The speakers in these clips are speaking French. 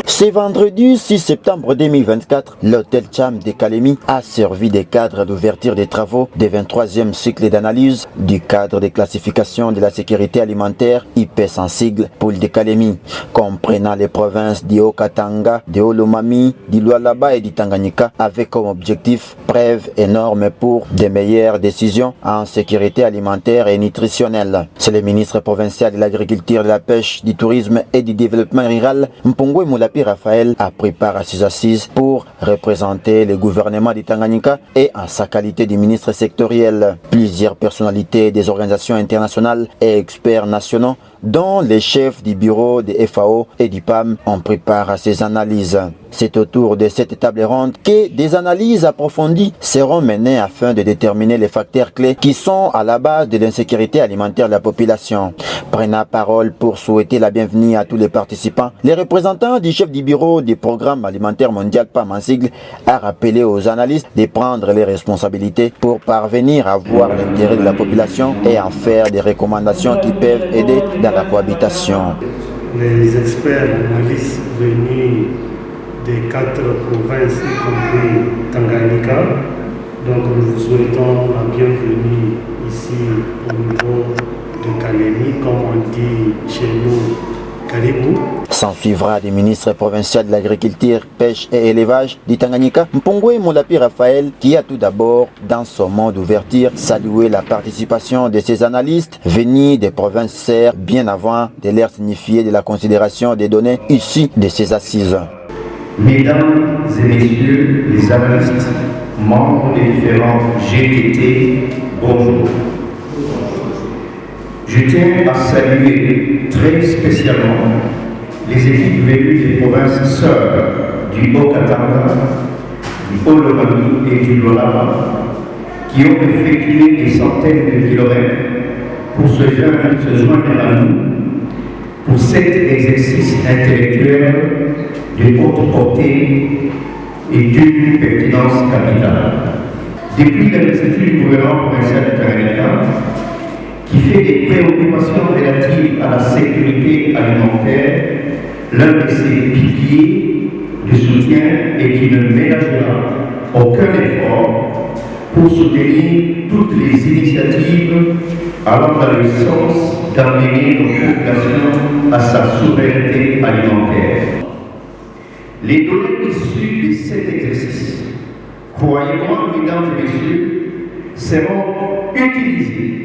Ce vendredi 6 septembre 2024, l'hôtel Cham de Kalemi a servi de cadre d'ouverture des travaux du 23e cycle d'analyse du cadre de classification de la sécurité alimentaire IPES en sigle pour de Kalemi, comprenant les provinces du Haut-Katanga, de Olomami, du Lualaba et du Tanganyika, avec comme objectif preuve énorme pour de meilleures décisions en sécurité alimentaire et nutritionnelle. C'est le ministre provincial de l'Agriculture, de la Pêche, du Tourisme et du Développement rural, Mpongwe Moulapi Raphaël, a préparé ses assises pour représenter le gouvernement du Tanganyika et en sa qualité de ministre sectoriel. Plusieurs personnalités des organisations internationales et experts nationaux, dont les chefs du bureau des FAO et du PAM, ont préparé ces analyses. C'est autour de cette table ronde que des analyses approfondies seront menées afin de déterminer les facteurs clés qui sont à la base de l'insécurité alimentaire de la population. Prenant parole pour souhaiter la bienvenue à tous les participants, les représentants du chef du bureau du programme alimentaire mondial PAM en sigle a rappelé aux analystes de prendre les responsabilités pour parvenir à voir l'intérêt de la population et en faire des recommandations qui peuvent aider dans la cohabitation. Les experts analystes venus des 4 provinces, y compris Tanganyika. Donc nous vous souhaitons la bienvenue ici au niveau de Kalemi, comme on dit chez nous, Karibou. S'en suivra des ministres provinciaux de l'agriculture, pêche et élevage du Tanganyika, Mpongwe Moulapi Raphaël, qui a tout d'abord, dans son mot d'ouverture, salué la participation de ces analystes venus des provinces serres bien avant de leur signifier de la considération des données issues de ces assises. Mesdames et messieurs les analystes, membres des différents GTT, bonjour. Je tiens à saluer très spécialement les équipes venues des provinces sœurs du Haut-Katanga, du Olomami et du Lualaba, qui ont effectué des centaines de kilomètres pour se joindre à nous pour cet exercice intellectuel de haute portée et d'une pertinence capitale. Depuis l'investiture du gouvernement provincial de Tanganyika, qui fait des préoccupations relatives à la sécurité alimentaire l'un de ses piliers de soutien et qui ne ménagera aucun effort pour soutenir toutes les initiatives allant dans le sens d'amener nos populations à sa souveraineté alimentaire. Les données issues de cet exercice, croyez-moi, mesdames et messieurs, seront utilisées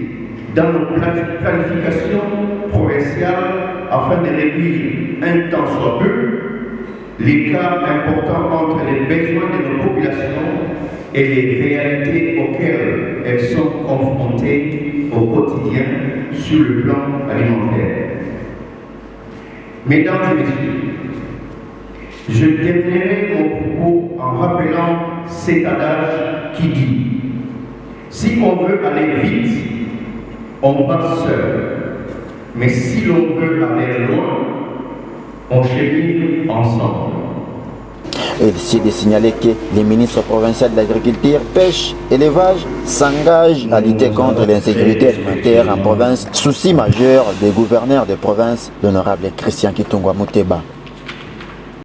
dans nos planifications provinciales afin de réduire un tant soit peu l'écart important entre les besoins de nos populations et les réalités auxquelles elles sont confrontées au quotidien sur le plan alimentaire. Mesdames et messieurs, je terminerai mon propos en rappelant cet adage qui dit « Si on veut aller vite, on va seul, mais si l'on veut aller loin, on chemine ensemble. » Il s'est de signaler que les ministres provinciaux de l'agriculture, pêche, élevage s'engagent à lutter contre l'insécurité alimentaire en province, souci majeur des gouverneurs de province, l'honorable Christian Kitungwa Mouteba.